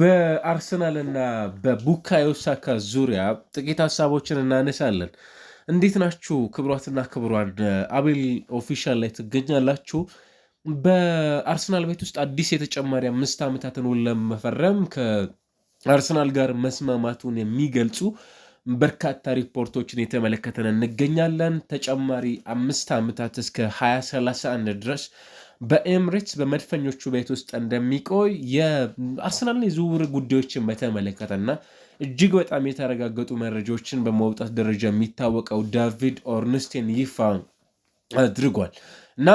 በአርሰናልና በቡካዮ ሳካ ዙሪያ ጥቂት ሀሳቦችን እናነሳለን። እንዴት ናችሁ ክብሯትና ክብሯን? አቤል ኦፊሻል ላይ ትገኛላችሁ። በአርሰናል ቤት ውስጥ አዲስ የተጨማሪ 5 ዓመታትን ውል ለመፈረም ከአርሰናል ጋር መስማማቱን የሚገልጹ በርካታ ሪፖርቶችን የተመለከተን እንገኛለን። ተጨማሪ 5 ዓመታት እስከ 2031 ድረስ በኤምሬትስ በመድፈኞቹ ቤት ውስጥ እንደሚቆይ የአርሰናልን የዝውውር ጉዳዮችን በተመለከተና እጅግ በጣም የተረጋገጡ መረጃዎችን በማውጣት ደረጃ የሚታወቀው ዳቪድ ኦርንስቴን ይፋ አድርጓል እና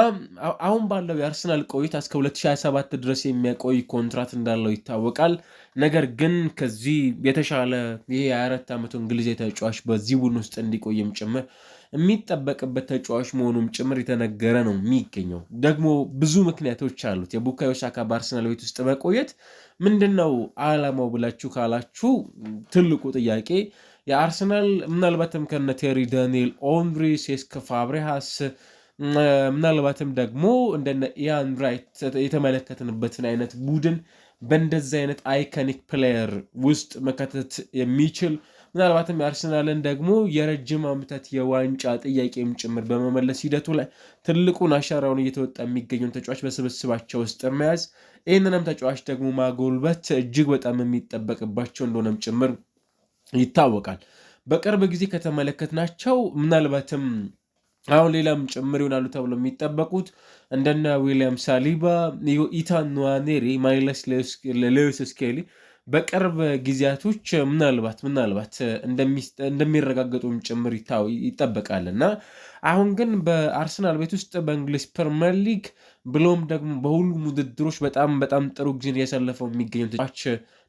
አሁን ባለው የአርሰናል ቆይታ እስከ 2027 ድረስ የሚያቆይ ኮንትራት እንዳለው ይታወቃል። ነገር ግን ከዚህ የተሻለ ይሄ የ24 ዓመቱ እንግሊዝ ተጫዋች በዚህ ቡድን ውስጥ እንዲቆይም ጭምር የሚጠበቅበት ተጫዋች መሆኑም ጭምር የተነገረ ነው የሚገኘው። ደግሞ ብዙ ምክንያቶች አሉት የቡካዮ ሳካ በአርሰናል ቤት ውስጥ መቆየት። ምንድን ነው አላማው ብላችሁ ካላችሁ ትልቁ ጥያቄ የአርሰናል ምናልባትም ከነ ቴሪ ዳንኤል፣ ኦንሪ፣ ሴስክ ፋብሪሃስ ምናልባትም ደግሞ እንደነ ኢያን ራይት የተመለከትንበትን አይነት ቡድን በእንደዚህ አይነት አይኮኒክ ፕሌየር ውስጥ መካተት የሚችል ምናልባትም የአርሰናልን ደግሞ የረጅም ዓመታት የዋንጫ ጥያቄም ጭምር በመመለስ ሂደቱ ላይ ትልቁን አሻራውን እየተወጣ የሚገኘውን ተጫዋች በስብስባቸው ውስጥ መያዝ፣ ይህንንም ተጫዋች ደግሞ ማጎልበት እጅግ በጣም የሚጠበቅባቸው እንደሆነም ጭምር ይታወቃል። በቅርብ ጊዜ ከተመለከትናቸው ምናልባትም አሁን ሌላም ጭምር ይሆናሉ ተብሎ የሚጠበቁት እንደነ ዊሊያም ሳሊባ፣ ኢታን ንዋኔሪ፣ ማይለስ ሌዊስ ስኬሊ በቅርብ ጊዜያቶች ምናልባት እንደሚረጋገጡም ጭምር ይጠበቃል እና አሁን ግን በአርሰናል ቤት ውስጥ በእንግሊዝ ፕሪሚየር ሊግ ብሎም ደግሞ በሁሉም ውድድሮች በጣም ጥሩ ጊዜን እያሳለፈው የሚገኘው ተጫዋች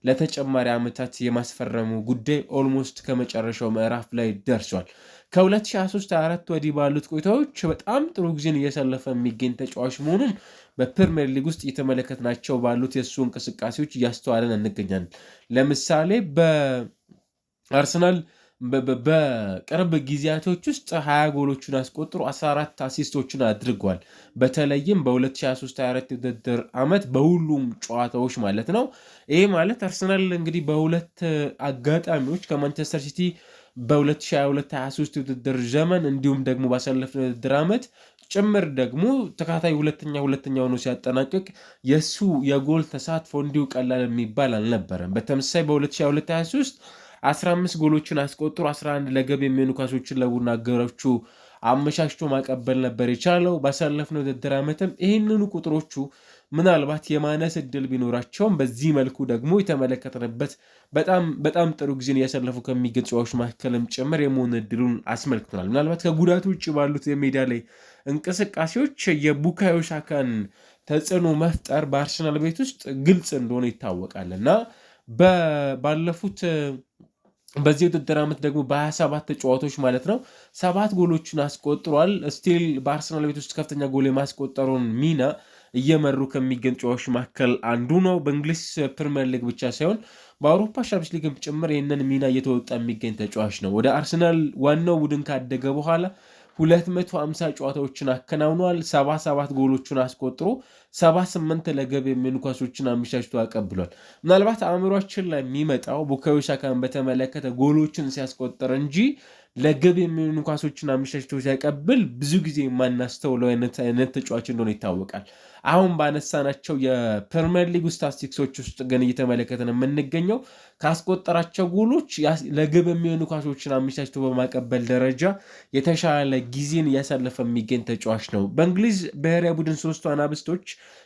ለተጨማሪ ዓመታት የማስፈረሙ ጉዳይ ኦልሞስት ከመጨረሻው ምዕራፍ ላይ ደርሷል። ከ2023/24 ወዲህ ባሉት ቆይታዎች በጣም ጥሩ ጊዜን እያሳለፈ የሚገኝ ተጫዋች መሆኑን በፕሪሚየር ሊግ ውስጥ እየተመለከትናቸው ባሉት የእሱ እንቅስቃሴዎች እያስተዋለን እንገኛለን። ለምሳሌ በአርሰናል በቅርብ ጊዜያቶች ውስጥ 20 ጎሎችን አስቆጥሮ 14 አሲስቶችን አድርጓል። በተለይም በ2023/24 የውድድር ዓመት በሁሉም ጨዋታዎች ማለት ነው። ይህ ማለት አርሰናል እንግዲህ በሁለት አጋጣሚዎች ከማንቸስተር ሲቲ በ2022/23 የውድድር ዘመን እንዲሁም ደግሞ ባሳለፍነው የውድድር ዓመት ጭምር ደግሞ ተካታይ ሁለተኛ ሆኖ ሲያጠናቅቅ የእሱ የጎል ተሳትፎ እንዲሁ ቀላል የሚባል አልነበረም። በተመሳሳይ በ2022/23 15 ጎሎችን አስቆጥሮ 11 ለገብ የሚሆኑ ኳሶችን ለቡድን አጋሮቹ አመቻችቶ ማቀበል ነበር የቻለው። ባሳለፍነው የውድድር ዓመትም ይህንኑ ቁጥሮቹ ምናልባት የማነስ እድል ቢኖራቸውም በዚህ መልኩ ደግሞ የተመለከተንበት በጣም ጥሩ ጊዜን እያሳለፉ ከሚገኙ ተጫዋቾች መካከልም ጭምር የመሆን እድሉን አስመልክተናል። ምናልባት ከጉዳቱ ውጭ ባሉት የሜዳ ላይ እንቅስቃሴዎች የቡካዮ ሳካን ተጽዕኖ መፍጠር በአርሰናል ቤት ውስጥ ግልጽ እንደሆነ ይታወቃል እና ባለፉት በዚህ ውድድር ዓመት ደግሞ በ27 ጨዋታዎች ማለት ነው 7 ጎሎችን አስቆጥሯል። ስቲል በአርሰናል ቤት ውስጥ ከፍተኛ ጎል የማስቆጠሩን ሚና እየመሩ ከሚገኙ ተጫዋቾች መካከል አንዱ ነው። በእንግሊዝ ፕሪሚየር ሊግ ብቻ ሳይሆን በአውሮፓ ሻምፒዮንስ ሊግም ጭምር ይህንን ሚና እየተወጣ የሚገኝ ተጫዋች ነው። ወደ አርሰናል ዋናው ቡድን ካደገ በኋላ 250 ጨዋታዎችን አከናውኗል። 77 ጎሎችን አስቆጥሮ 78 ለገብ የሚሆኑ ኳሶችን አመቻችቶ አቀብሏል። ምናልባት አእምሯችን ላይ የሚመጣው ቡካዮ ሳካን በተመለከተ ጎሎችን ሲያስቆጥር እንጂ ለገብ የሚሆኑ ኳሶችን አመቻችቶ ሲያቀብል ብዙ ጊዜ የማናስተውለው አይነት ተጫዋች እንደሆነ ይታወቃል። አሁን ባነሳናቸው የፕሪሚየር ሊግ ስታቲስቲክሶች ውስጥ ግን እየተመለከተን የምንገኘው ካስቆጠራቸው ጎሎች ለግብ የሚሆኑ ኳሶችን አመቻችቶ በማቀበል ደረጃ የተሻለ ጊዜን እያሳለፈ የሚገኝ ተጫዋች ነው። በእንግሊዝ ብሔራዊ ቡድን ሶስቱ አናብስቶች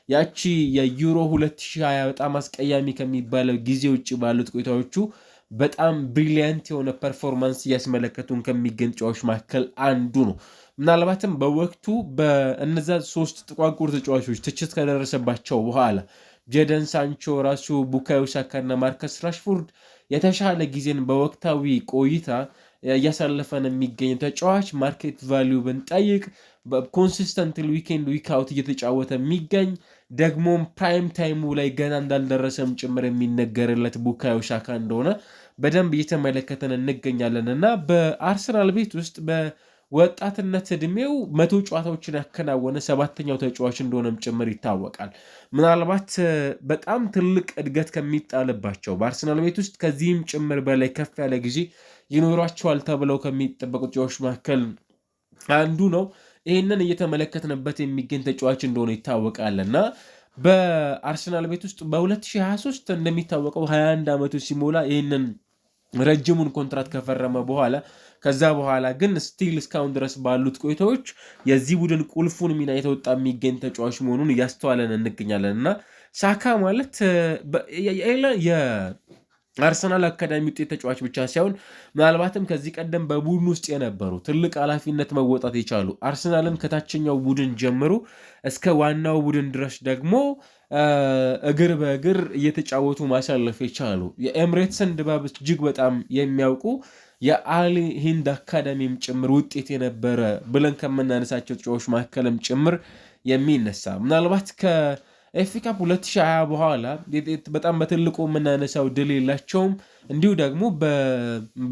ያቺ የዩሮ 2020 በጣም አስቀያሚ ከሚባለው ጊዜ ውጭ ባሉት ቆይታዎቹ በጣም ብሪሊያንት የሆነ ፐርፎርማንስ እያስመለከቱን ከሚገኝ ተጫዋቾች መካከል አንዱ ነው። ምናልባትም በወቅቱ በእነዛ 3 ጥቋቁር ተጫዋቾች ትችት ከደረሰባቸው በኋላ ጄደን ሳንቾ፣ ራሱ ቡካዮ ሳካና ማርከስ ራሽፎርድ የተሻለ ጊዜን በወቅታዊ ቆይታ እያሳለፈን የሚገኝ ተጫዋች ማርኬት ቫሊዩ ብንጠይቅ ኮንሲስተንት ዊኬንድ ዊክአውት እየተጫወተ የሚገኝ ደግሞም ፕራይም ታይሙ ላይ ገና እንዳልደረሰም ጭምር የሚነገርለት ቡካዮ ሳካ እንደሆነ በደንብ እየተመለከተን እንገኛለን እና በአርሰናል ቤት ውስጥ ወጣትነት ዕድሜው 100 ጨዋታዎችን ያከናወነ 7ኛው ተጫዋች እንደሆነም ጭምር ይታወቃል። ምናልባት በጣም ትልቅ እድገት ከሚጣልባቸው በአርሰናል ቤት ውስጥ ከዚህም ጭምር በላይ ከፍ ያለ ጊዜ ይኖራቸዋል ተብለው ከሚጠበቁ ተጫዋቾች መካከል አንዱ ነው። ይህንን እየተመለከትንበት የሚገኝ ተጫዋች እንደሆነ ይታወቃል እና በአርሰናል ቤት ውስጥ በ2023 እንደሚታወቀው 21 ዓመቱ ሲሞላ ይህንን ረጅሙን ኮንትራት ከፈረመ በኋላ ከዛ በኋላ ግን ስቲል እስካሁን ድረስ ባሉት ቆይታዎች የዚህ ቡድን ቁልፉን ሚና የተወጣ የሚገኝ ተጫዋች መሆኑን እያስተዋለን እንገኛለን እና ሳካ ማለት የአርሰናል አካዳሚ ውጤት ተጫዋች ብቻ ሳይሆን ምናልባትም ከዚህ ቀደም በቡድን ውስጥ የነበሩ ትልቅ ኃላፊነት መወጣት የቻሉ አርሰናልን ከታችኛው ቡድን ጀምሮ እስከ ዋናው ቡድን ድረስ ደግሞ እግር በእግር እየተጫወቱ ማሳለፍ የቻሉ የኤምሬትስን ድባብ እጅግ በጣም የሚያውቁ የአሊ ሂንድ አካዳሚም ጭምር ውጤት የነበረ ብለን ከምናነሳቸው ተጫዋቾች መካከልም ጭምር የሚነሳ ምናልባት ከኤፍኤ ካፕ 2020 በኋላ በጣም በትልቁ የምናነሳው ድል የላቸውም። እንዲሁ ደግሞ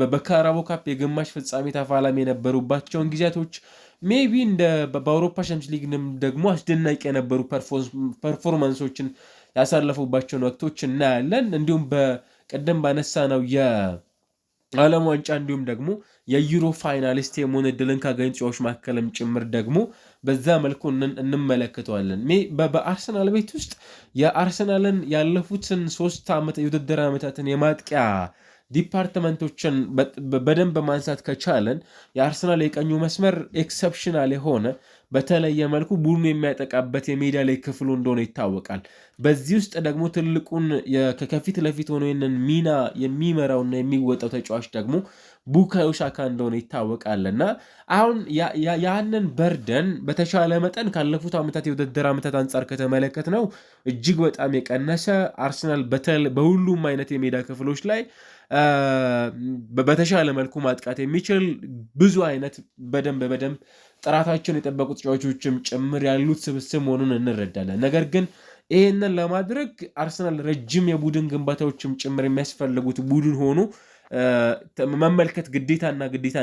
በካራቦ ካፕ የግማሽ ፍጻሜ ተፋላሚ የነበሩባቸውን ጊዜያቶች ሜቢ እንደ በአውሮፓ ሻምፒዮንስ ሊግንም ደግሞ አስደናቂ የነበሩ ፐርፎርማንሶችን ያሳለፉባቸውን ወቅቶች እናያለን። እንዲሁም በቀደም ባነሳ ነው የዓለም ዋንጫ እንዲሁም ደግሞ የዩሮ ፋይናሊስት የመሆን ዕድልን ካገኙ ተጫዋቾች መካከልም ጭምር ደግሞ በዛ መልኩ እንመለከተዋለን። በአርሰናል ቤት ውስጥ የአርሰናልን ያለፉትን 3 ዓመት የውድድር ዓመታትን የማጥቂያ ዲፓርትመንቶችን በደንብ ማንሳት ከቻለን የአርሰናል የቀኙ መስመር ኤክሰፕሽናል የሆነ በተለየ መልኩ ቡድኑ የሚያጠቃበት የሜዳ ላይ ክፍሉ እንደሆነ ይታወቃል። በዚህ ውስጥ ደግሞ ትልቁን ከፊት ለፊት ሆኖ ይህንን ሚና የሚመራውና የሚወጣው ተጫዋች ደግሞ ቡካዮ ሳካ እንደሆነ ይታወቃል እና አሁን ያንን በርደን በተሻለ መጠን ካለፉት ዓመታት የውድድር ዓመታት አንጻር ከተመለከት ነው እጅግ በጣም የቀነሰ አርሰናል በሁሉም አይነት የሜዳ ክፍሎች ላይ በተሻለ መልኩ ማጥቃት የሚችል ብዙ አይነት በደንብ ጥራታቸውን የጠበቁ ተጫዋቾችም ጭምር ያሉት ስብስብ መሆኑን እንረዳለን። ነገር ግን ይህንን ለማድረግ አርሰናል ረጅም የቡድን ግንባታዎችም ጭምር የሚያስፈልጉት ቡድን ሆኑ መመልከት ግዴታ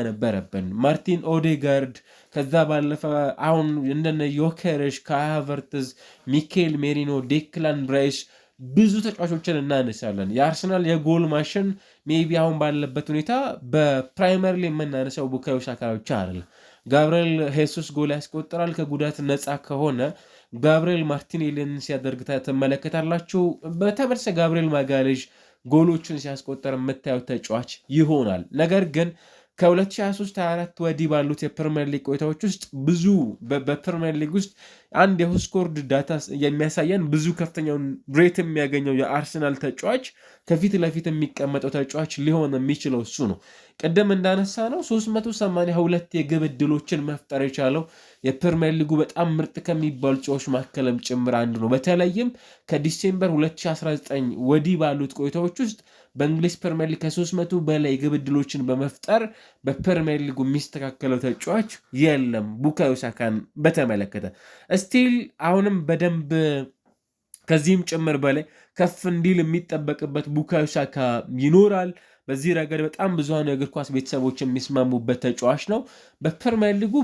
ነበረብን። ማርቲን ኦዴጋርድ ከዛ ባለፈ አሁን እንደነ ዮኬሬሽ፣ ካይ ሃቨርትዝ፣ ሚኬል ሜሪኖ፣ ዴክላን ራይስ ብዙ ተጫዋቾችን እናነሳለን። የአርሰናል የጎል ማሽን ሜቢ አሁን ባለበት ሁኔታ በፕራይመሪ ላይ የምናነሳው ቡካዮ ሳካ ብቻ አይደለም። ጋብርኤል ሄሱስ ጎል ያስቆጥራል ከጉዳት ነፃ ከሆነ። ጋብርኤል ማርቲኔሊን ሲያደርግ ትመለከታላችሁ። በተመልሰ ጋብርኤል ማጋሌዥ ጎሎችን ሲያስቆጠር የምታዩት ተጫዋች ይሆናል። ነገር ግን ከ2023/24 ወዲህ ባሉት የፕሪሚየር ሊግ ቆይታዎች ውስጥ ብዙ በፕሪሚየር ሊግ ውስጥ አንድ የሁስኮርድ ዳታ የሚያሳየን ብዙ ከፍተኛውን ሬት የሚያገኘው የአርሰናል ተጫዋች ከፊት ለፊት የሚቀመጠው ተጫዋች ሊሆን የሚችለው እሱ ነው። ቅድም እንዳነሳ ነው 382 የግብ ዕድሎችን መፍጠር የቻለው የፕሪሚየር ሊጉ በጣም ምርጥ ከሚባሉ ተጫዋቾች መካከልም ጭምር አንዱ ነው። በተለይም ከዲሴምበር 2019 ወዲህ ባሉት ቆይታዎች ውስጥ በእንግሊዝ ፕሪሚየር ሊግ ከ300 በላይ የግብ ዕድሎችን በመፍጠር በፕሪሚየር ሊጉ የሚስተካከለው ተጫዋች የለም። ቡካዮ ሳካን በተመለከተ ስቲል አሁንም በደንብ ከዚህም ጭምር በላይ ከፍ እንዲል የሚጠበቅበት ቡካዮ ሳካ ይኖራል። በዚህ ረገድ በጣም ብዙሃኑ የእግር ኳስ ቤተሰቦች የሚስማሙበት ተጫዋች ነው። በፕሪሚየር ሊጉ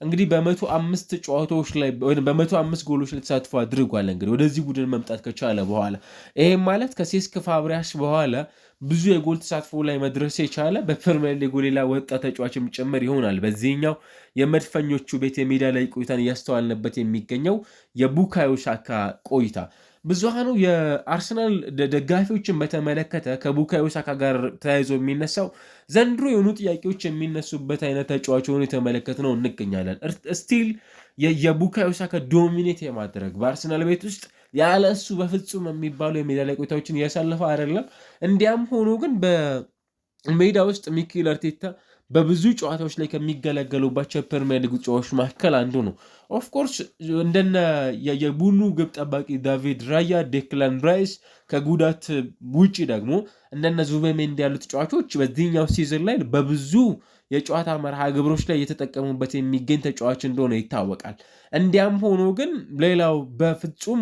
እንግዲህ በ105 ጨዋታዎች ላይ በ105 ጎሎች ላይ ተሳትፎ አድርጓል። እንግዲህ ወደዚህ ቡድን መምጣት ከቻለ በኋላ ይህም ማለት ከሴስክ ፋብሪያስ በኋላ ብዙ የጎል ተሳትፎ ላይ መድረስ የቻለ በፕሪሚየር ሊጉ ሌላ ወጣት ተጫዋችም ጭምር ይሆናል። በዚህኛው የመድፈኞቹ ቤት የሜዳ ላይ ቆይታን እያስተዋልንበት የሚገኘው የቡካዮ ሳካ ቆይታ ብዙሃኑ የአርሰናል ደጋፊዎችን በተመለከተ ከቡካዮ ሳካ ጋር ተያይዞ የሚነሳው ዘንድሮ የሆኑ ጥያቄዎች የሚነሱበት አይነት ተጫዋች ሆኖ የተመለከትነው እንገኛለን። ስቲል የቡካዮ ሳካ ዶሚኔት የማድረግ በአርሰናል ቤት ውስጥ ያለ እሱ በፍጹም የሚባሉ የሜዳ ላይ ቆይታዎችን እያሳለፈ አይደለም። እንዲያም ሆኖ ግን በሜዳ ውስጥ ሚኬል አርቴታ በብዙ ጨዋታዎች ላይ ከሚገለገሉባቸው የፕሪሚየር ሊግ ተጫዋቾች መካከል አንዱ ነው። ኦፍኮርስ እንደነ የቡድኑ ግብ ጠባቂ ዳቪድ ራያ፣ ዴክላን ራይስ ከጉዳት ውጪ ደግሞ እንደነ ዙቤሜንዲ ያሉ ተጫዋቾች በዚህኛው ሲዝን ላይ በብዙ የጨዋታ መርሃ ግብሮች ላይ እየተጠቀሙበት የሚገኝ ተጫዋች እንደሆነ ይታወቃል። እንዲያም ሆኖ ግን ሌላው በፍጹም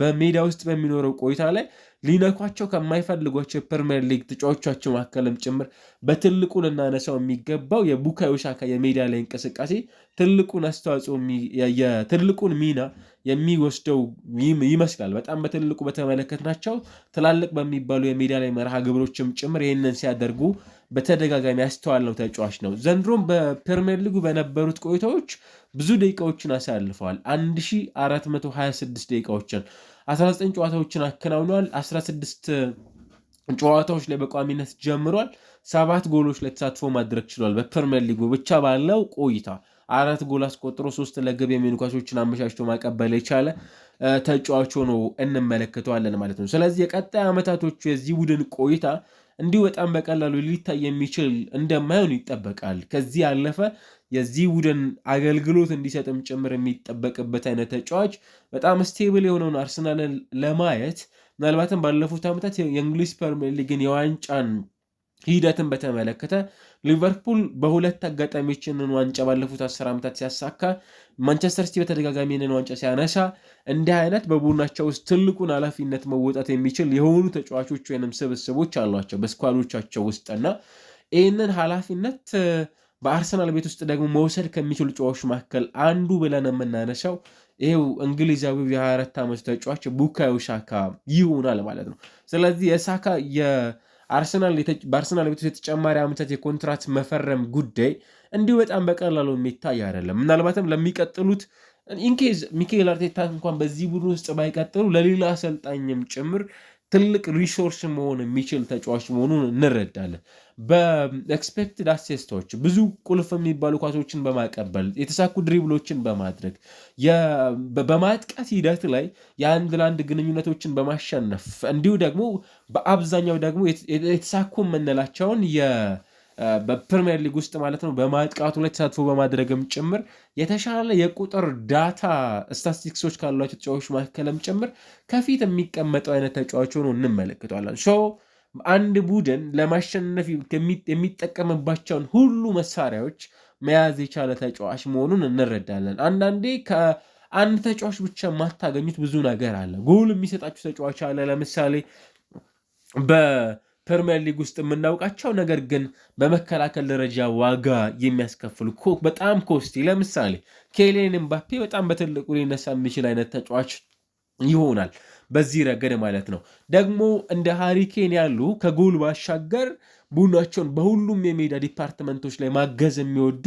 በሜዳ ውስጥ በሚኖረው ቆይታ ላይ ሊነኳቸው ከማይፈልጓቸው የፕሪሚየር ሊግ ተጫዋቾቻቸው መካከልም ጭምር በትልቁ ልናነሳው የሚገባው የቡካዮ ሳካ የሜዳ ላይ እንቅስቃሴ ትልቁን አስተዋጽኦ ትልቁን ሚና የሚወስደው ይመስላል። በጣም በትልቁ በተመለከትናቸው ትላልቅ በሚባሉ የሜዳ ላይ መርሃ ግብሮችም ጭምር ይህንን ሲያደርጉ በተደጋጋሚ ያስተዋልነው ተጫዋች ነው። ዘንድሮም በፕሪሚየር ሊጉ በነበሩት ቆይታዎች ብዙ ደቂቃዎችን አሳልፈዋል። 1426 ደቂቃዎችን 19 ጨዋታዎችን አከናውኗል። 16 ጨዋታዎች ላይ በቋሚነት ጀምሯል። 7 ጎሎች ላይ ተሳትፎ ማድረግ ችሏል። በፕሪሚየር ሊጉ ብቻ ባለው ቆይታ 4 ጎል አስቆጥሮ 3 ለግብ የሚሆኑ ኳሶችን አመቻችቶ ማቀበል የቻለ ተጫዋች ሆኖ እንመለከተዋለን ማለት ነው። ስለዚህ የቀጣይ ዓመታቶቹ የዚህ ቡድን ቆይታ እንዲሁ በጣም በቀላሉ ሊታይ የሚችል እንደማይሆን ይጠበቃል። ከዚህ ያለፈ የዚህ ቡድን አገልግሎት እንዲሰጥም ጭምር የሚጠበቅበት አይነት ተጫዋች በጣም ስቴብል የሆነውን አርሰናልን ለማየት ምናልባትም ባለፉት ዓመታት የእንግሊዝ ፕሪሚየር ሊግን የዋንጫን ሂደትን በተመለከተ ሊቨርፑል በሁለት አጋጣሚዎችን ዋንጫ ባለፉት 10 ዓመታት ሲያሳካ፣ ማንቸስተር ሲቲ በተደጋጋሚ ዋንጫ ሲያነሳ እንዲህ አይነት በቡድናቸው ውስጥ ትልቁን ኃላፊነት መወጣት የሚችል የሆኑ ተጫዋቾች ወይም ስብስቦች አሏቸው በስኳዶቻቸው ውስጥና ይህንን ኃላፊነት በአርሰናል ቤት ውስጥ ደግሞ መውሰድ ከሚችሉ ተጫዋቾች መካከል አንዱ ብለን የምናነሳው ይሄው እንግሊዛዊው የ24 ዓመቱ ተጫዋች ቡካዮ ሳካ ይሆናል ማለት ነው። ስለዚህ የሳካ በአርሰናል ቤት ውስጥ የተጨማሪ ዓመታት የኮንትራት መፈረም ጉዳይ እንዲሁ በጣም በቀላሉ የሚታይ አይደለም። ምናልባትም ለሚቀጥሉት ኢንኬዝ ሚኬል አርቴታ እንኳን በዚህ ቡድን ውስጥ ባይቀጥሉ ለሌላ አሰልጣኝም ጭምር ትልቅ ሪሶርስ መሆን የሚችል ተጫዋች መሆኑን እንረዳለን። በኤክስፔክትድ አሲስቶች ብዙ ቁልፍ የሚባሉ ኳሶችን በማቀበል የተሳኩ ድሪብሎችን በማድረግ በማጥቃት ሂደት ላይ የአንድ ለአንድ ግንኙነቶችን በማሸነፍ እንዲሁ ደግሞ በአብዛኛው ደግሞ የተሳኩ የምንላቸውን በፕሪሚየር ሊግ ውስጥ ማለት ነው በማጥቃቱ ላይ ተሳትፎ በማድረግም ጭምር የተሻለ የቁጥር ዳታ ስታቲስቲክሶች ካሏቸው ተጫዋቾች መካከልም ጭምር ከፊት የሚቀመጠው አይነት ተጫዋች ሆኖ እንመለከተዋለን። አንድ ቡድን ለማሸነፍ የሚጠቀምባቸውን ሁሉ መሳሪያዎች መያዝ የቻለ ተጫዋች መሆኑን እንረዳለን። አንዳንዴ ከአንድ ተጫዋች ብቻ የማታገኙት ብዙ ነገር አለ። ጎል የሚሰጣችሁ ተጫዋች አለ። ለምሳሌ በፕሪሚየር ሊግ ውስጥ የምናውቃቸው ነገር ግን በመከላከል ደረጃ ዋጋ የሚያስከፍሉ በጣም ኮስቲ፣ ለምሳሌ ኬሊያን ኤምባፔ በጣም በትልቁ ሊነሳ የሚችል አይነት ተጫዋች ይሆናል በዚህ ረገድ ማለት ነው። ደግሞ እንደ ሃሪኬን ያሉ ከጎል ባሻገር ቡድናቸውን በሁሉም የሜዳ ዲፓርትመንቶች ላይ ማገዝ የሚወዱ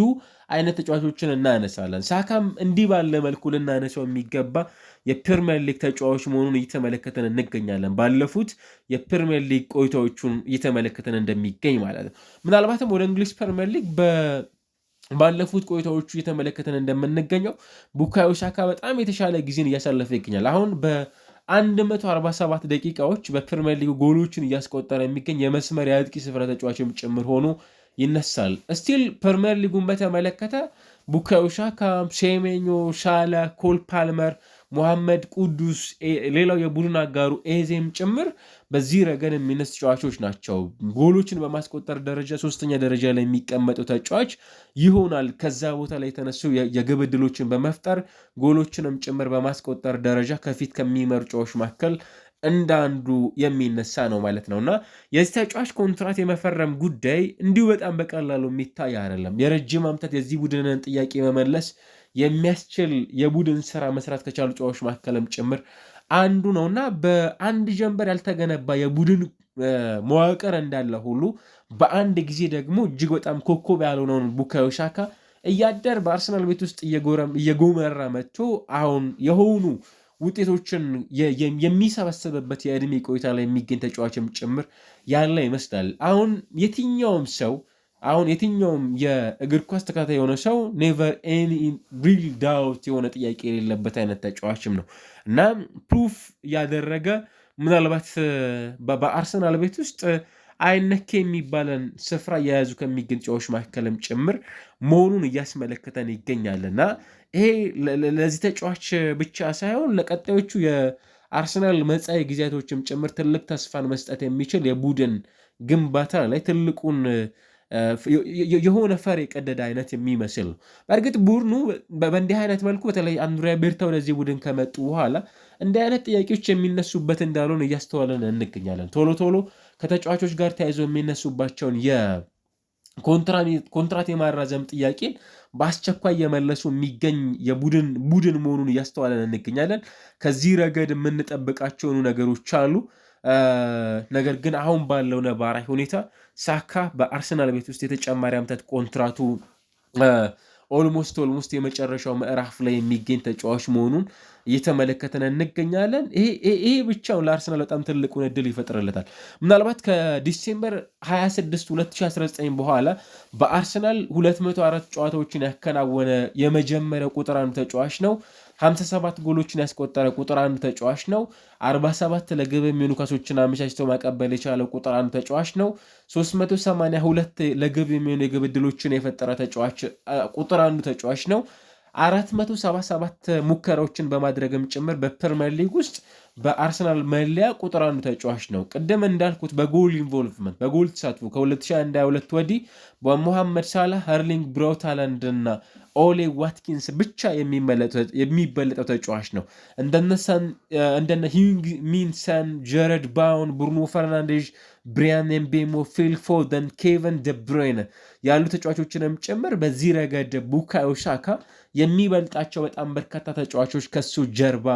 አይነት ተጫዋቾችን እናነሳለን። ሳካም እንዲህ ባለ መልኩ ልናነሳው የሚገባ የፕሪሚየር ሊግ ተጫዋች መሆኑን እየተመለከተን እንገኛለን። ባለፉት የፕሪሚየር ሊግ ቆይታዎቹን እየተመለከተን እንደሚገኝ ማለት ነው። ምናልባትም ወደ እንግሊዝ ፕሪሚየር ሊግ ባለፉት ቆይታዎቹ እየተመለከተን እንደምንገኘው ቡካዮ ሳካ በጣም የተሻለ ጊዜን እያሳለፈ ይገኛል። አሁን በ147 ደቂቃዎች በፕሪሚየር ሊግ ጎሎችን እያስቆጠረ የሚገኝ የመስመር የአጥቂ ስፍራ ተጫዋችም ጭምር ሆኖ ይነሳል። ስቲል ፕሪሚየር ሊጉን በተመለከተ ቡካዮ ሳካ፣ ሴሜኞ፣ ሳላ፣ ኮል ፓልመር፣ ሙሐመድ ቁዱስ፣ ሌላው የቡድን አጋሩ ኤዜም ጭምር በዚህ ረገድ የሚነሱ ተጫዋቾች ናቸው። ጎሎችን በማስቆጠር ደረጃ 3ኛ ደረጃ ላይ የሚቀመጠው ተጫዋች ይሆናል። ከዛ ቦታ ላይ የተነሱ የግብ ዕድሎችን በመፍጠር ጎሎችንም ጭምር በማስቆጠር ደረጃ ከፊት ከሚመሩ ተጫዋቾች መካከል እንዳንዱ የሚነሳ ነው ማለት ነው። እና የዚህ ተጫዋች ኮንትራት የመፈረም ጉዳይ እንዲሁ በጣም በቀላሉ የሚታይ አይደለም። የረጅም ዓመታት የዚህ ቡድንን ጥያቄ መመለስ የሚያስችል የቡድን ስራ መስራት ከቻሉ ተጫዋቾች መካከልም ጭምር አንዱ ነው እና በአንድ ጀንበር ያልተገነባ የቡድን መዋቅር እንዳለ ሁሉ በአንድ ጊዜ ደግሞ እጅግ በጣም ኮከብ ያልሆነውን ቡካዮ ሳካ እያደር በአርሰናል ቤት ውስጥ እየጎመራ መጥቶ አሁን የሆኑ ውጤቶችን የሚሰበሰብበት የዕድሜ ቆይታ ላይ የሚገኝ ተጫዋችም ጭምር ያለ ይመስላል። አሁን የትኛውም የእግር ኳስ ተከታታይ የሆነ ሰው ኔቨር ኤኒ ሪል ዳውት የሆነ ጥያቄ የሌለበት አይነት ተጫዋችም ነው እና ፕሩፍ ያደረገ ምናልባት በአርሰናል ቤት ውስጥ አይነኬ የሚባለን ስፍራ የያዙ ከሚገኝ ተጫዋቾች መካከልም ጭምር መሆኑን እያስመለከተን ይገኛልና ይሄ ለዚህ ተጫዋች ብቻ ሳይሆን ለቀጣዮቹ የአርሰናል መጻኢ ጊዜያቶችም ጭምር ትልቅ ተስፋን መስጠት የሚችል የቡድን ግንባታ ላይ ትልቁን የሆነ ፈር የቀደደ አይነት የሚመስል ነው። በእርግጥ ቡድኑ በእንዲህ አይነት መልኩ በተለይ አንድሪያ ቤርታ ወደዚህ ቡድን ከመጡ በኋላ እንዲህ አይነት ጥያቄዎች የሚነሱበት እንዳልሆን እያስተዋለን እንገኛለን። ቶሎ ከተጫዋቾች ጋር ተያይዞ የሚነሱባቸውን ኮንትራት የማራዘም ጥያቄን በአስቸኳይ የመለሱ የሚገኝ ቡድን መሆኑን እያስተዋለን እንገኛለን። ከዚህ ረገድ የምንጠብቃቸውን ነገሮች አሉ። ነገር ግን አሁን ባለው ነባራዊ ሁኔታ ሳካ በአርሰናል ቤት ውስጥ የተጨማሪ ዓመታት ኮንትራቱ ኦልሞስት የመጨረሻው ምዕራፍ ላይ የሚገኝ ተጫዋች መሆኑን እየተመለከተን እንገኛለን። ይሄ ብቻውን ለአርሰናል በጣም ትልቁን እድል ይፈጥርለታል። ምናልባት ከዲሴምበር 26 2019 በኋላ በአርሰናል 204 ጨዋታዎችን ያከናወነ የመጀመሪያው ቁጥር አንዱ ተጫዋች ነው። 57 ጎሎችን ያስቆጠረ ቁጥር አንዱ ተጫዋች ነው። 47 ለግብ የሚሆኑ ኳሶችን አመቻችተው ማቀበል የቻለው ቁጥር አንዱ ተጫዋች ነው። 382 ለግብ የሚሆኑ የግብ ዕድሎችን የፈጠረ ተጫዋች ቁጥር አንዱ ተጫዋች ነው። 477 ሙከራዎችን በማድረግም ጭምር በፕሪሚየር ሊግ ውስጥ በአርሰናል መለያ ቁጥር አንዱ ተጫዋች ነው። ቅድም እንዳልኩት በጎል ኢንቮልቭመንት በጎል ተሳትፎ ከ2022 ወዲህ በሞሐመድ ሳላህ፣ ኤርሊንግ ብራውት ሃላንድ እና ኦሌ ዋትኪንስ ብቻ የሚበለጠው ተጫዋች ነው። እንደነ ሂንግ ሚንሰን፣ ጀረድ ባውን፣ ብሩኖ ፈርናንዴዥ፣ ብሪያን ኤምቤሞ፣ ፊል ፎደን፣ ኬቨን ደብሮይነ ያሉ ተጫዋቾችንም ጭምር በዚህ ረገድ ቡካዮ ሳካ የሚበልጣቸው በጣም በርካታ ተጫዋቾች ከሱ ጀርባ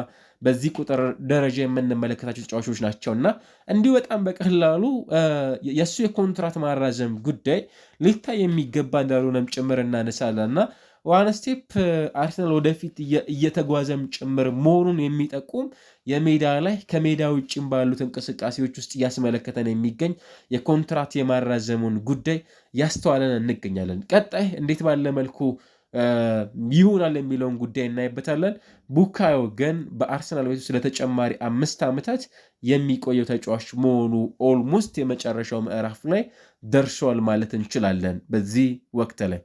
በዚህ ቁጥር ደረጃ የምንመለከታቸው ተጫዋቾች ናቸው እና እንዲሁ በጣም በቀላሉ የእሱ የኮንትራት ማራዘም ጉዳይ ሊታይ የሚገባ እንዳልሆነም ጭምር እናነሳለን እና ዋን ስቴፕ አርሰናል ወደፊት እየተጓዘም ጭምር መሆኑን የሚጠቁም የሜዳ ላይ ከሜዳ ውጭም ባሉት እንቅስቃሴዎች ውስጥ እያስመለከተን የሚገኝ የኮንትራት የማራዘሙን ጉዳይ ያስተዋለን እንገኛለን። ቀጣይ እንዴት ባለ መልኩ ይሆናል የሚለውን ጉዳይ እናይበታለን። ቡካዮ ግን በአርሰናል ቤት ውስጥ ለተጨማሪ 5 ዓመታት የሚቆየው ተጫዋች መሆኑ ኦልሞስት የመጨረሻው ምዕራፍ ላይ ደርሷል ማለት እንችላለን በዚህ ወቅት ላይ